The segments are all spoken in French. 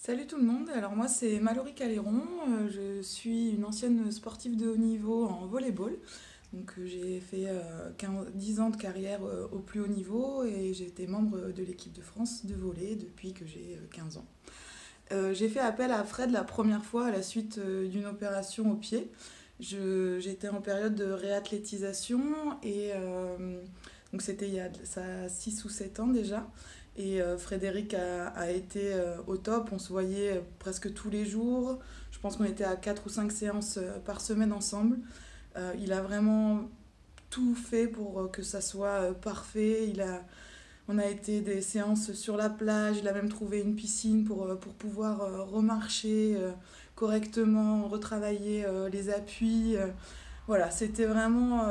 Salut tout le monde, alors moi c'est Mallory Caléron, je suis une ancienne sportive de haut niveau en volleyball. J'ai fait 10 ans de carrière au plus haut niveau et j'ai été membre de l'équipe de France de volley depuis que j'ai 15 ans. J'ai fait appel à Fred la première fois à la suite d'une opération au pied. J'étais en période de réathlétisation et donc c'était il y a ça 6 ou 7 ans déjà. Et Frédéric a été au top, on se voyait presque tous les jours. Je pense qu'on était à 4 ou 5 séances par semaine ensemble. Il a vraiment tout fait pour que ça soit parfait. On a été des séances sur la plage, il a même trouvé une piscine pour pouvoir remarcher correctement, retravailler les appuis. Voilà, c'était vraiment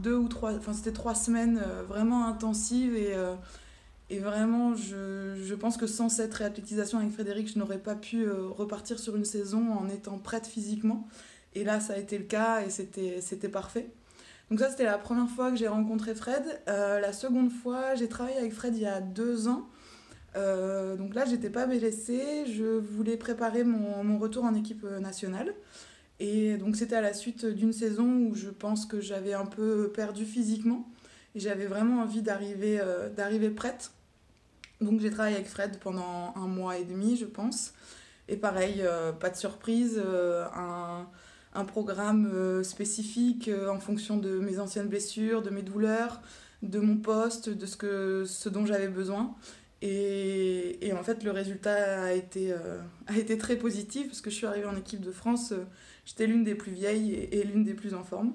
2 ou 3, enfin c'était 3 semaines vraiment intensives et vraiment je pense que sans cette réathlétisation avec Frédéric, je n'aurais pas pu repartir sur une saison en étant prête physiquement. Et là, ça a été le cas et c'était parfait. Donc ça, c'était la première fois que j'ai rencontré Fred. La seconde fois, j'ai travaillé avec Fred il y a 2 ans. Donc là, j'étais pas blessée. Je voulais préparer mon retour en équipe nationale. Et donc c'était à la suite d'une saison où je pense que j'avais un peu perdu physiquement. Et j'avais vraiment envie d'arriver prête. Donc j'ai travaillé avec Fred pendant 1 mois et demi, je pense. Et pareil, pas de surprise, un programme spécifique en fonction de mes anciennes blessures, de mes douleurs, de mon poste, de ce dont j'avais besoin. Et en fait, le résultat a été très positif parce que je suis arrivée en équipe de France, j'étais l'une des plus vieilles et l'une des plus en forme.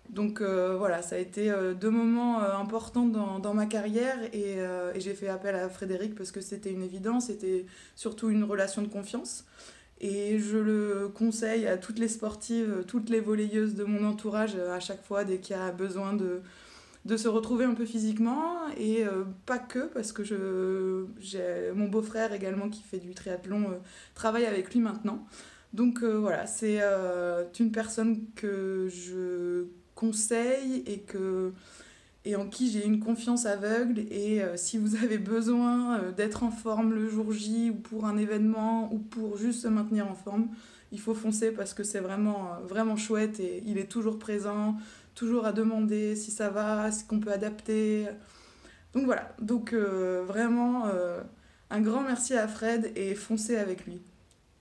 Donc voilà, ça a été 2 moments importants dans ma carrière et j'ai fait appel à Frédéric parce que c'était une évidence, c'était surtout une relation de confiance. Et je le conseille à toutes les sportives, toutes les volleyeuses de mon entourage à chaque fois dès qu'il y a besoin de se retrouver un peu physiquement. Et pas que, parce que j'ai mon beau-frère également qui fait du triathlon, travaille avec lui maintenant. Donc voilà, c'est une personne que je conseille et en qui j'ai une confiance aveugle. Et si vous avez besoin d'être en forme le jour J ou pour un événement ou pour juste se maintenir en forme, il faut foncer parce que c'est vraiment chouette et il est toujours présent, toujours à demander si ça va, ce qu'on peut adapter. Donc voilà, donc vraiment un grand merci à Fred et foncez avec lui.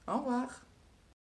Au revoir.